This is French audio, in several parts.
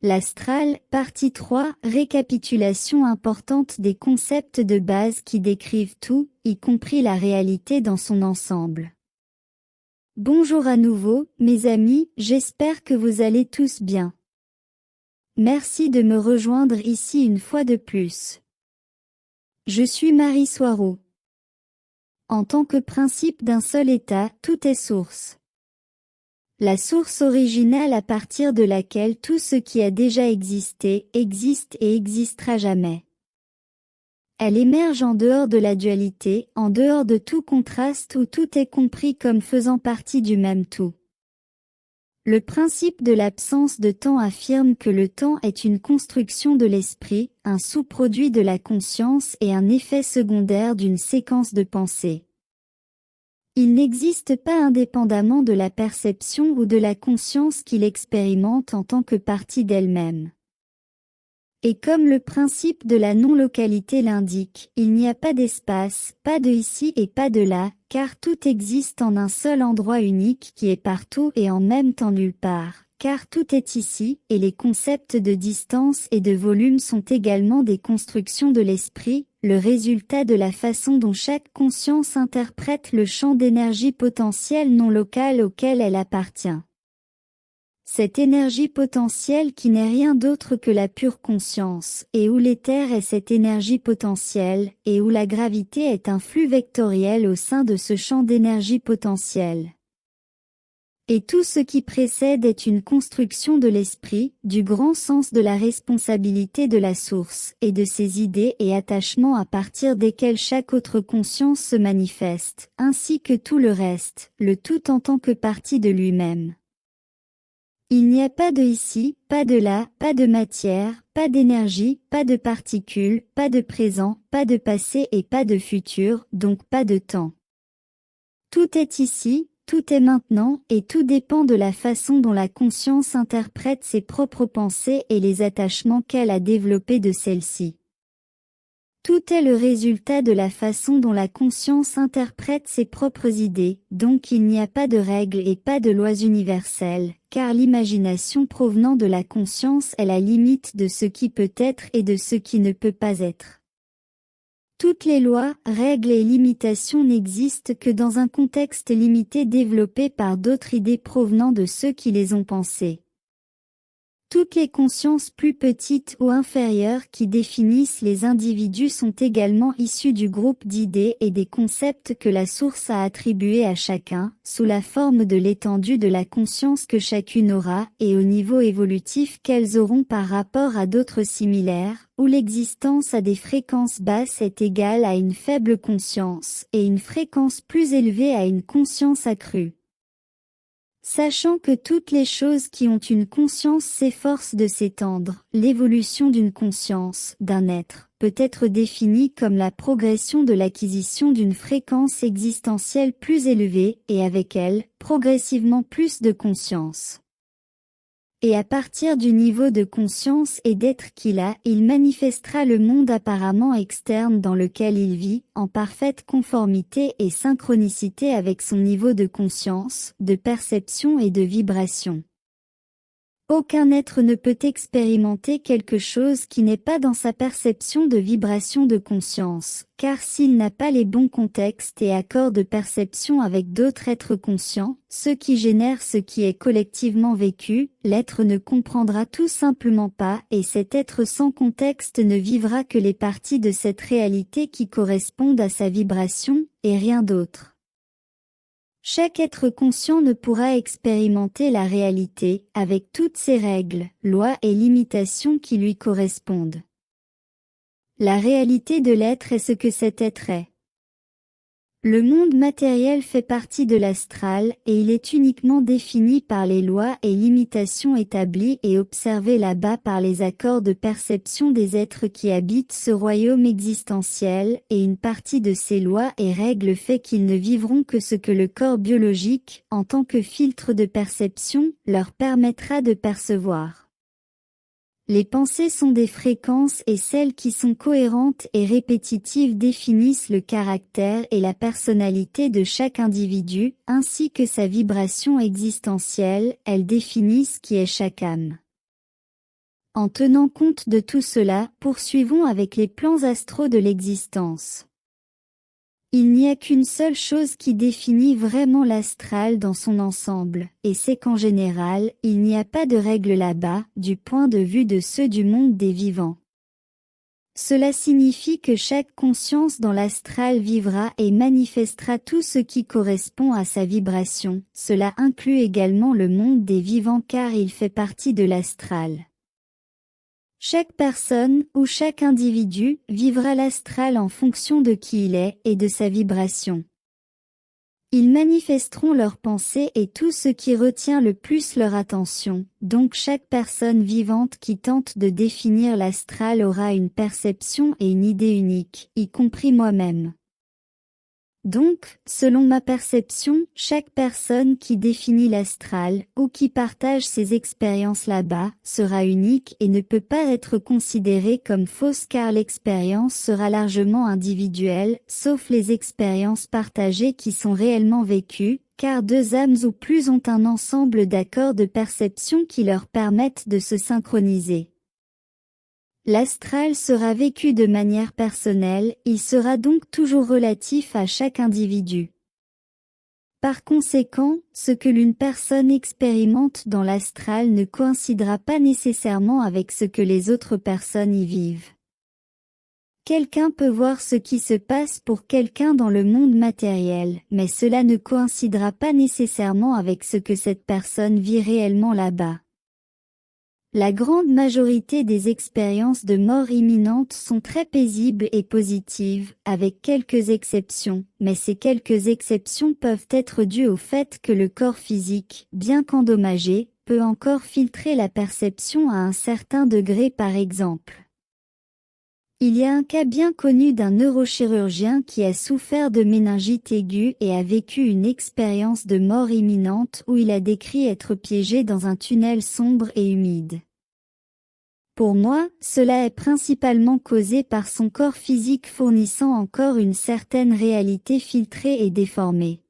L'astral, partie 3, récapitulation importante des concepts de base qui décrivent tout, y compris la réalité dans son ensemble. Bonjour à nouveau, mes amis, j'espère que vous allez tous bien. Merci de me rejoindre ici une fois de plus. Je suis Marie Soireau. En tant que principe d'un seul état, tout est source. La source originale à partir de laquelle tout ce qui a déjà existé, existe et existera jamais. Elle émerge en dehors de la dualité, en dehors de tout contraste où tout est compris comme faisant partie du même tout. Le principe de l'absence de temps affirme que le temps est une construction de l'esprit, un sous-produit de la conscience et un effet secondaire d'une séquence de pensées. Il n'existe pas indépendamment de la perception ou de la conscience qu'il expérimente en tant que partie d'elle-même. Et comme le principe de la non-localité l'indique, il n'y a pas d'espace, pas de ici et pas de là, car tout existe en un seul endroit unique qui est partout et en même temps nulle part, car tout est ici, et les concepts de distance et de volume sont également des constructions de l'esprit, le résultat de la façon dont chaque conscience interprète le champ d'énergie potentielle non locale auquel elle appartient. Cette énergie potentielle qui n'est rien d'autre que la pure conscience, et où l'éther est cette énergie potentielle, et où la gravité est un flux vectoriel au sein de ce champ d'énergie potentielle. Et tout ce qui précède est une construction de l'esprit, du grand sens de la responsabilité de la source, et de ses idées et attachements à partir desquels chaque autre conscience se manifeste, ainsi que tout le reste, le tout en tant que partie de lui-même. Il n'y a pas de ici, pas de là, pas de matière, pas d'énergie, pas de particules, pas de présent, pas de passé et pas de futur, donc pas de temps. Tout est ici, tout est maintenant, et tout dépend de la façon dont la conscience interprète ses propres pensées et les attachements qu'elle a développés de celles-ci. Tout est le résultat de la façon dont la conscience interprète ses propres idées, donc il n'y a pas de règles et pas de lois universelles, car l'imagination provenant de la conscience est la limite de ce qui peut être et de ce qui ne peut pas être. Toutes les lois, règles et limitations n'existent que dans un contexte limité développé par d'autres idées provenant de ceux qui les ont pensées. Toutes les consciences plus petites ou inférieures qui définissent les individus sont également issues du groupe d'idées et des concepts que la source a attribués à chacun, sous la forme de l'étendue de la conscience que chacune aura et au niveau évolutif qu'elles auront par rapport à d'autres similaires, où l'existence à des fréquences basses est égale à une faible conscience et une fréquence plus élevée à une conscience accrue. Sachant que toutes les choses qui ont une conscience s'efforcent de s'étendre, l'évolution d'une conscience, d'un être, peut être définie comme la progression de l'acquisition d'une fréquence existentielle plus élevée, et avec elle, progressivement plus de conscience. Et à partir du niveau de conscience et d'être qu'il a, il manifestera le monde apparemment externe dans lequel il vit, en parfaite conformité et synchronicité avec son niveau de conscience, de perception et de vibration. Aucun être ne peut expérimenter quelque chose qui n'est pas dans sa perception de vibration de conscience, car s'il n'a pas les bons contextes et accords de perception avec d'autres êtres conscients, ceux qui génèrent ce qui est collectivement vécu, l'être ne comprendra tout simplement pas et cet être sans contexte ne vivra que les parties de cette réalité qui correspondent à sa vibration, et rien d'autre. Chaque être conscient ne pourra expérimenter la réalité, avec toutes ses règles, lois et limitations qui lui correspondent. La réalité de l'être est ce que cet être est. Le monde matériel fait partie de l'astral, et il est uniquement défini par les lois et limitations établies et observées là-bas par les accords de perception des êtres qui habitent ce royaume existentiel, et une partie de ces lois et règles fait qu'ils ne vivront que ce que le corps biologique, en tant que filtre de perception, leur permettra de percevoir. Les pensées sont des fréquences et celles qui sont cohérentes et répétitives définissent le caractère et la personnalité de chaque individu, ainsi que sa vibration existentielle, elles définissent qui est chaque âme. En tenant compte de tout cela, poursuivons avec les plans astraux de l'existence. Il n'y a qu'une seule chose qui définit vraiment l'astral dans son ensemble, et c'est qu'en général, il n'y a pas de règle là-bas, du point de vue de ceux du monde des vivants. Cela signifie que chaque conscience dans l'astral vivra et manifestera tout ce qui correspond à sa vibration. Cela inclut également le monde des vivants car il fait partie de l'astral. Chaque personne ou chaque individu vivra l'astral en fonction de qui il est et de sa vibration. Ils manifesteront leurs pensées et tout ce qui retient le plus leur attention, donc chaque personne vivante qui tente de définir l'astral aura une perception et une idée unique, y compris moi-même. Donc, selon ma perception, chaque personne qui définit l'astral, ou qui partage ses expériences là-bas, sera unique et ne peut pas être considérée comme fausse car l'expérience sera largement individuelle, sauf les expériences partagées qui sont réellement vécues, car deux âmes ou plus ont un ensemble d'accords de perception qui leur permettent de se synchroniser. L'astral sera vécu de manière personnelle, il sera donc toujours relatif à chaque individu. Par conséquent, ce que l'une personne expérimente dans l'astral ne coïncidera pas nécessairement avec ce que les autres personnes y vivent. Quelqu'un peut voir ce qui se passe pour quelqu'un dans le monde matériel, mais cela ne coïncidera pas nécessairement avec ce que cette personne vit réellement là-bas. La grande majorité des expériences de mort imminente sont très paisibles et positives, avec quelques exceptions, mais ces quelques exceptions peuvent être dues au fait que le corps physique, bien qu'endommagé, peut encore filtrer la perception à un certain degré par exemple. Il y a un cas bien connu d'un neurochirurgien qui a souffert de méningite aiguë et a vécu une expérience de mort imminente où il a décrit être piégé dans un tunnel sombre et humide. Pour moi, cela est principalement causé par son corps physique fournissant encore une certaine réalité filtrée et déformée.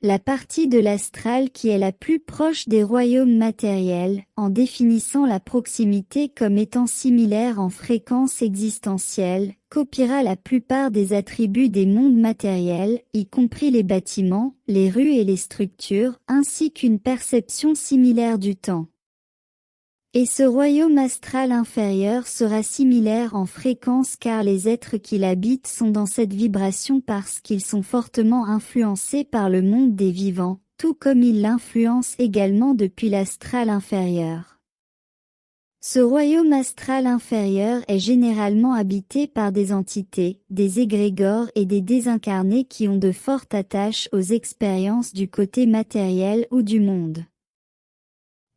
La partie de l'astral qui est la plus proche des royaumes matériels, en définissant la proximité comme étant similaire en fréquence existentielle, copiera la plupart des attributs des mondes matériels, y compris les bâtiments, les rues et les structures, ainsi qu'une perception similaire du temps. Et ce royaume astral inférieur sera similaire en fréquence car les êtres qui l'habitent sont dans cette vibration parce qu'ils sont fortement influencés par le monde des vivants, tout comme ils l'influencent également depuis l'astral inférieur. Ce royaume astral inférieur est généralement habité par des entités, des égrégores et des désincarnés qui ont de fortes attaches aux expériences du côté matériel ou du monde.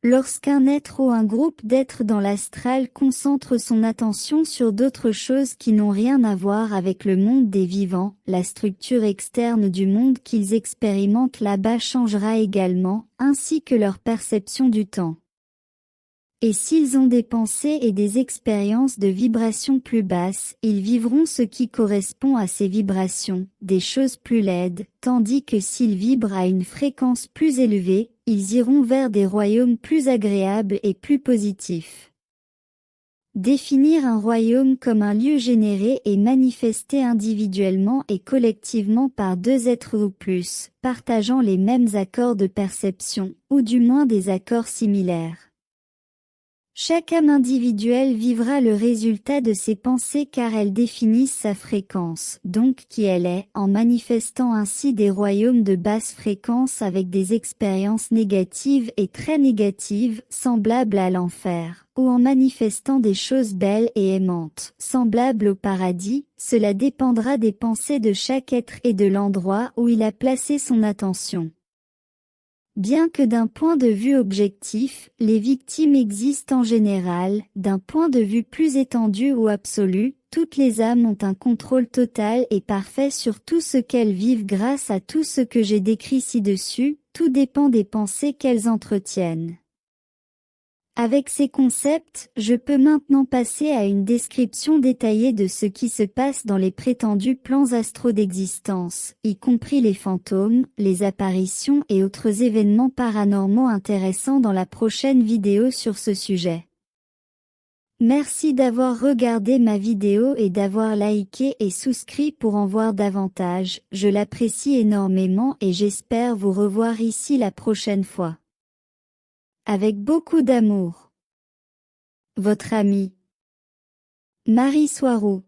Lorsqu'un être ou un groupe d'êtres dans l'astral concentre son attention sur d'autres choses qui n'ont rien à voir avec le monde des vivants, la structure externe du monde qu'ils expérimentent là-bas changera également, ainsi que leur perception du temps. Et s'ils ont des pensées et des expériences de vibrations plus basses, ils vivront ce qui correspond à ces vibrations, des choses plus laides, tandis que s'ils vibrent à une fréquence plus élevée, ils iront vers des royaumes plus agréables et plus positifs. Définir un royaume comme un lieu généré et manifesté individuellement et collectivement par deux êtres ou plus, partageant les mêmes accords de perception, ou du moins des accords similaires. Chaque âme individuelle vivra le résultat de ses pensées car elles définissent sa fréquence, donc qui elle est, en manifestant ainsi des royaumes de basse fréquence avec des expériences négatives et très négatives, semblables à l'enfer, ou en manifestant des choses belles et aimantes, semblables au paradis. Cela dépendra des pensées de chaque être et de l'endroit où il a placé son attention. Bien que d'un point de vue objectif, les victimes existent en général, d'un point de vue plus étendu ou absolu, toutes les âmes ont un contrôle total et parfait sur tout ce qu'elles vivent grâce à tout ce que j'ai décrit ci-dessus, tout dépend des pensées qu'elles entretiennent. Avec ces concepts, je peux maintenant passer à une description détaillée de ce qui se passe dans les prétendus plans astraux d'existence, y compris les fantômes, les apparitions et autres événements paranormaux intéressants dans la prochaine vidéo sur ce sujet. Merci d'avoir regardé ma vidéo et d'avoir liké et souscrit pour en voir davantage, je l'apprécie énormément et j'espère vous revoir ici la prochaine fois. Avec beaucoup d'amour. Votre ami Marie Soiroux.